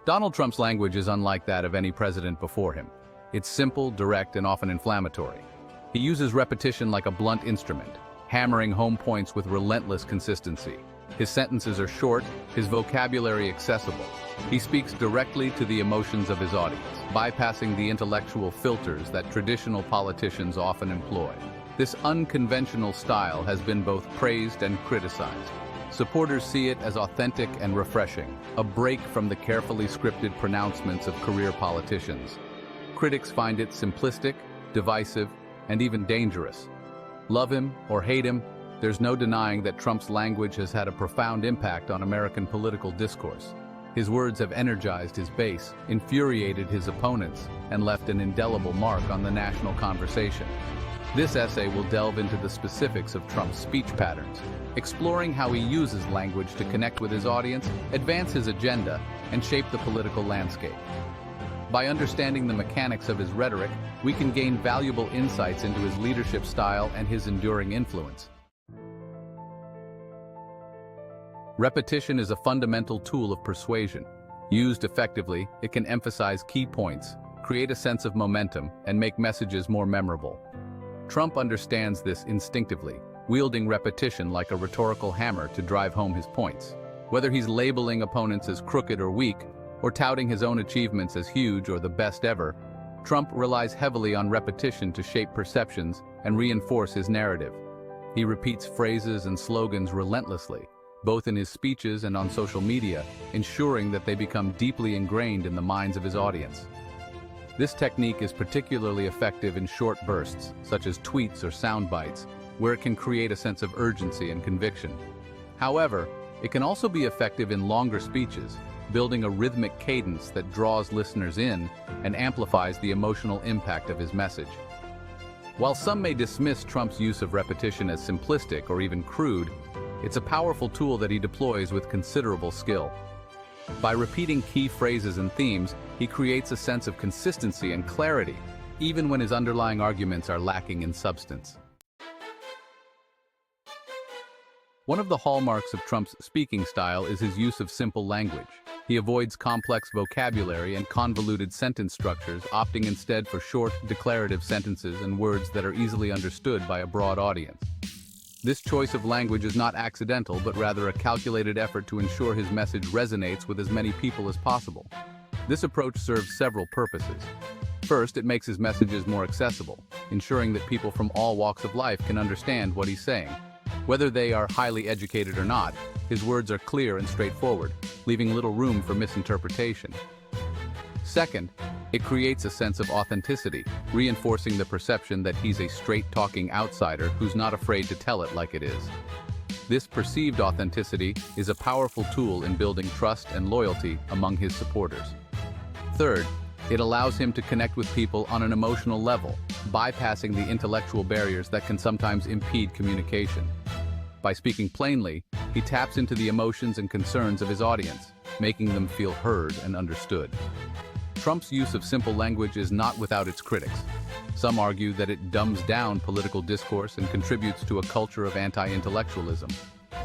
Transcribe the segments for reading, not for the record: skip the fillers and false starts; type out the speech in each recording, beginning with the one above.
Donald Trump's language is unlike that of any president before him. It's simple, direct, and often inflammatory. He uses repetition like a blunt instrument, hammering home points with relentless consistency. His sentences are short, his vocabulary accessible. He speaks directly to the emotions of his audience, bypassing the intellectual filters that traditional politicians often employ. This unconventional style has been both praised and criticized. Supporters see it as authentic and refreshing, a break from the carefully scripted pronouncements of career politicians. Critics find it simplistic, divisive, and even dangerous. Love him or hate him, there's no denying that Trump's language has had a profound impact on American political discourse. His words have energized his base, infuriated his opponents, and left an indelible mark on the national conversation. This essay will delve into the specifics of Trump's speech patterns, exploring how he uses language to connect with his audience, advance his agenda, and shape the political landscape. By understanding the mechanics of his rhetoric, we can gain valuable insights into his leadership style and his enduring influence. Repetition is a fundamental tool of persuasion. Used effectively, it can emphasize key points, create a sense of momentum, and make messages more memorable. Trump understands this instinctively, wielding repetition like a rhetorical hammer to drive home his points. Whether he's labeling opponents as crooked or weak, or touting his own achievements as huge or the best ever, Trump relies heavily on repetition to shape perceptions and reinforce his narrative. He repeats phrases and slogans relentlessly, both in his speeches and on social media, ensuring that they become deeply ingrained in the minds of his audience. This technique is particularly effective in short bursts, such as tweets or sound bites, where it can create a sense of urgency and conviction. However, it can also be effective in longer speeches, building a rhythmic cadence that draws listeners in and amplifies the emotional impact of his message. While some may dismiss Trump's use of repetition as simplistic or even crude, it's a powerful tool that he deploys with considerable skill. By repeating key phrases and themes, he creates a sense of consistency and clarity, even when his underlying arguments are lacking in substance. One of the hallmarks of Trump's speaking style is his use of simple language. He avoids complex vocabulary and convoluted sentence structures, opting instead for short, declarative sentences and words that are easily understood by a broad audience. This choice of language is not accidental, but rather a calculated effort to ensure his message resonates with as many people as possible. This approach serves several purposes. First, it makes his messages more accessible, ensuring that people from all walks of life can understand what he's saying. Whether they are highly educated or not, his words are clear and straightforward, leaving little room for misinterpretation. Second, it creates a sense of authenticity, reinforcing the perception that he's a straight-talking outsider who's not afraid to tell it like it is. This perceived authenticity is a powerful tool in building trust and loyalty among his supporters. Third, it allows him to connect with people on an emotional level, bypassing the intellectual barriers that can sometimes impede communication. By speaking plainly, he taps into the emotions and concerns of his audience, making them feel heard and understood. Trump's use of simple language is not without its critics. Some argue that it dumbs down political discourse and contributes to a culture of anti-intellectualism.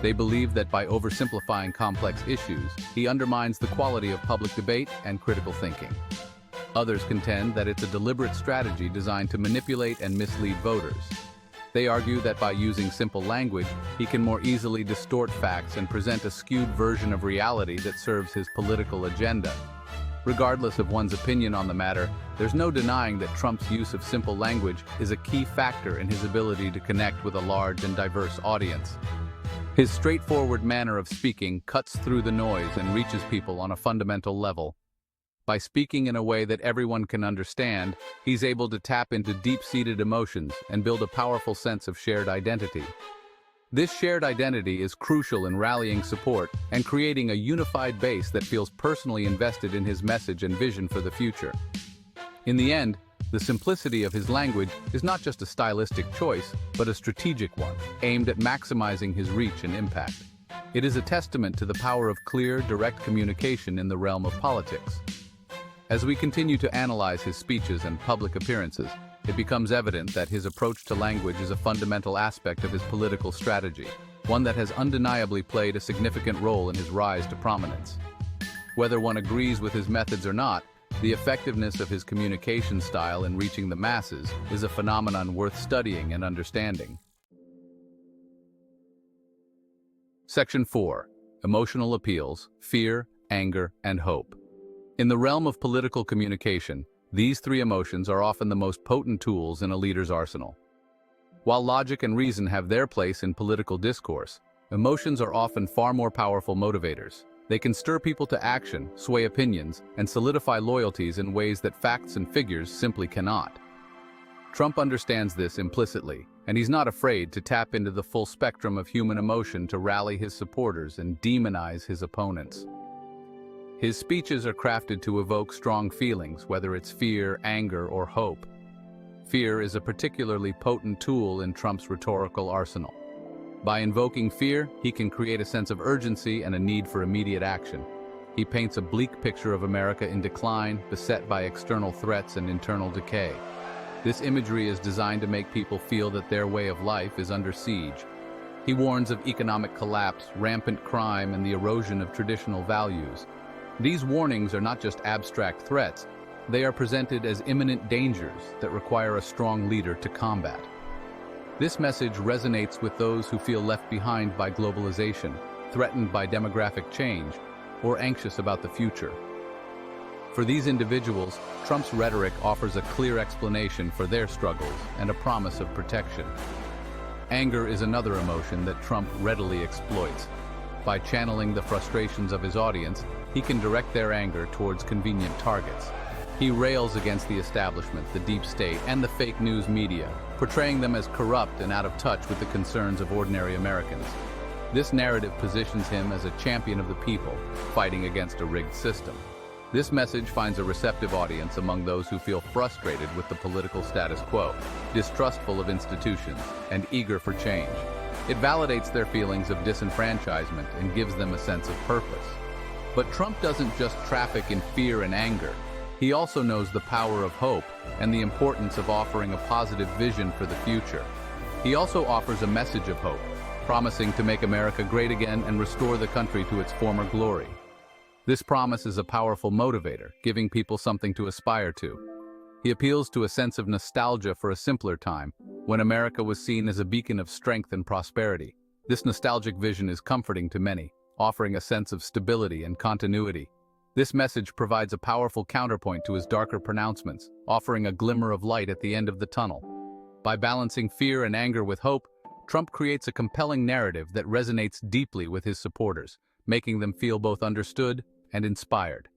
They believe that by oversimplifying complex issues, he undermines the quality of public debate and critical thinking. Others contend that it's a deliberate strategy designed to manipulate and mislead voters. They argue that by using simple language, he can more easily distort facts and present a skewed version of reality that serves his political agenda. Regardless of one's opinion on the matter, there's no denying that Trump's use of simple language is a key factor in his ability to connect with a large and diverse audience. His straightforward manner of speaking cuts through the noise and reaches people on a fundamental level. By speaking in a way that everyone can understand, he's able to tap into deep-seated emotions and build a powerful sense of shared identity. This shared identity is crucial in rallying support and creating a unified base that feels personally invested in his message and vision for the future. In the end, the simplicity of his language is not just a stylistic choice, but a strategic one, aimed at maximizing his reach and impact. It is a testament to the power of clear, direct communication in the realm of politics. As we continue to analyze his speeches and public appearances, it becomes evident that his approach to language is a fundamental aspect of his political strategy, one that has undeniably played a significant role in his rise to prominence. Whether one agrees with his methods or not, the effectiveness of his communication style in reaching the masses is a phenomenon worth studying and understanding. Section 4. Emotional appeals, fear, anger, and hope. In the realm of political communication, these three emotions are often the most potent tools in a leader's arsenal. While logic and reason have their place in political discourse, emotions are often far more powerful motivators. They can stir people to action, sway opinions, and solidify loyalties in ways that facts and figures simply cannot. Trump understands this implicitly, and he's not afraid to tap into the full spectrum of human emotion to rally his supporters and demonize his opponents. His speeches are crafted to evoke strong feelings, whether it's fear, anger, or hope. Fear is a particularly potent tool in Trump's rhetorical arsenal. By invoking fear, he can create a sense of urgency and a need for immediate action. He paints a bleak picture of America in decline, beset by external threats and internal decay. This imagery is designed to make people feel that their way of life is under siege. He warns of economic collapse, rampant crime, and the erosion of traditional values. These warnings are not just abstract threats, they are presented as imminent dangers that require a strong leader to combat. This message resonates with those who feel left behind by globalization, threatened by demographic change, or anxious about the future. For these individuals, Trump's rhetoric offers a clear explanation for their struggles and a promise of protection. Anger is another emotion that Trump readily exploits. By channeling the frustrations of his audience, he can direct their anger towards convenient targets. He rails against the establishment, the deep state, and the fake news media, portraying them as corrupt and out of touch with the concerns of ordinary Americans. This narrative positions him as a champion of the people, fighting against a rigged system. This message finds a receptive audience among those who feel frustrated with the political status quo, distrustful of institutions, and eager for change. It validates their feelings of disenfranchisement and gives them a sense of purpose. But Trump doesn't just traffic in fear and anger. He also knows the power of hope and the importance of offering a positive vision for the future. He also offers a message of hope, promising to make America great again and restore the country to its former glory. This promise is a powerful motivator, giving people something to aspire to. He appeals to a sense of nostalgia for a simpler time, when America was seen as a beacon of strength and prosperity. This nostalgic vision is comforting to many, offering a sense of stability and continuity. This message provides a powerful counterpoint to his darker pronouncements, offering a glimmer of light at the end of the tunnel. By balancing fear and anger with hope, Trump creates a compelling narrative that resonates deeply with his supporters, making them feel both understood and inspired.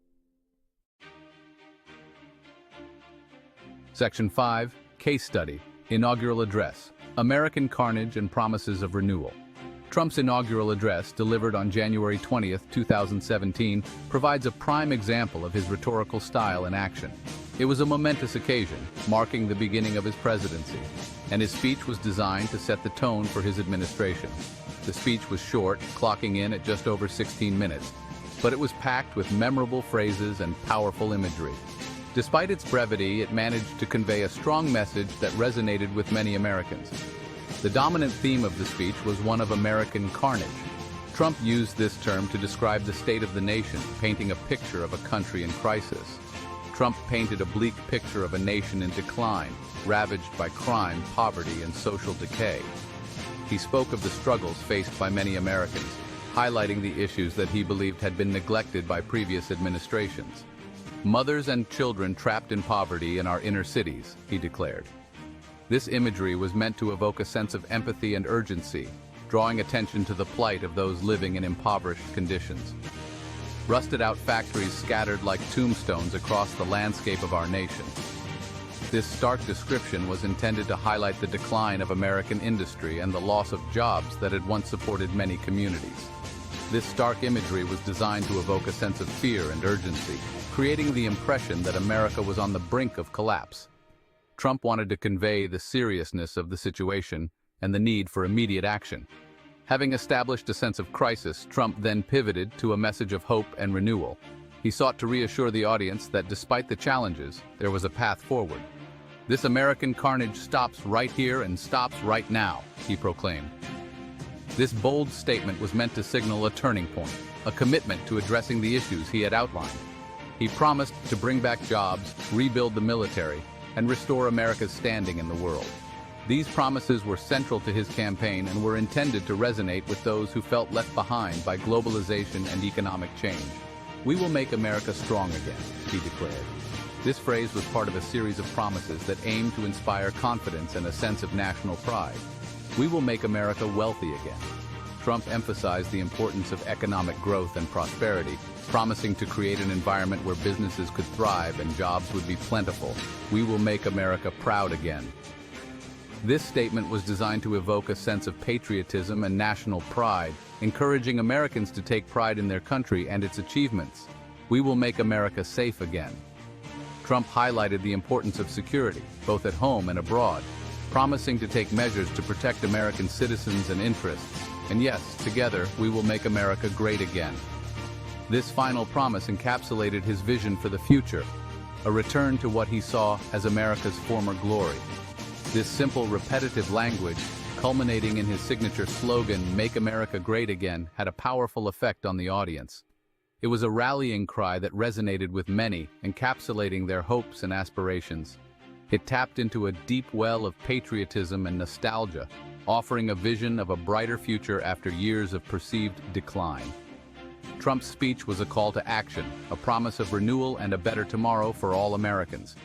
Section 5. Case Study. Inaugural Address. American Carnage and Promises of Renewal. Trump's inaugural address, delivered on January 20, 2017, provides a prime example of his rhetorical style in action. It was a momentous occasion, marking the beginning of his presidency, and his speech was designed to set the tone for his administration. The speech was short, clocking in at just over 16 minutes, but it was packed with memorable phrases and powerful imagery. Despite its brevity, it managed to convey a strong message that resonated with many Americans. The dominant theme of the speech was one of American carnage. Trump used this term to describe the state of the nation, painting a picture of a country in crisis. Trump painted a bleak picture of a nation in decline, ravaged by crime, poverty, and social decay. He spoke of the struggles faced by many Americans, highlighting the issues that he believed had been neglected by previous administrations. Mothers and children trapped in poverty in our inner cities, he declared. This imagery was meant to evoke a sense of empathy and urgency, drawing attention to the plight of those living in impoverished conditions. Rusted-out factories scattered like tombstones across the landscape of our nation. This stark description was intended to highlight the decline of American industry and the loss of jobs that had once supported many communities. This stark imagery was designed to evoke a sense of fear and urgency, creating the impression that America was on the brink of collapse. Trump wanted to convey the seriousness of the situation and the need for immediate action. Having established a sense of crisis, Trump then pivoted to a message of hope and renewal. He sought to reassure the audience that despite the challenges, there was a path forward. "This American carnage stops right here and stops right now," he proclaimed. This bold statement was meant to signal a turning point, a commitment to addressing the issues he had outlined. He promised to bring back jobs, rebuild the military, and restore America's standing in the world. These promises were central to his campaign and were intended to resonate with those who felt left behind by globalization and economic change. "We will make America strong again," he declared. This phrase was part of a series of promises that aimed to inspire confidence and a sense of national pride. "We will make America wealthy again." Trump emphasized the importance of economic growth and prosperity, promising to create an environment where businesses could thrive and jobs would be plentiful. "We will make America proud again." This statement was designed to evoke a sense of patriotism and national pride, encouraging Americans to take pride in their country and its achievements. "We will make America safe again." Trump highlighted the importance of security, both at home and abroad, promising to take measures to protect American citizens and interests. And yes, together, we will make America great again. This final promise encapsulated his vision for the future, a return to what he saw as America's former glory. This simple, repetitive language, culminating in his signature slogan, "Make America Great Again," had a powerful effect on the audience. It was a rallying cry that resonated with many, encapsulating their hopes and aspirations. It tapped into a deep well of patriotism and nostalgia, offering a vision of a brighter future after years of perceived decline. Trump's speech was a call to action, a promise of renewal and a better tomorrow for all Americans.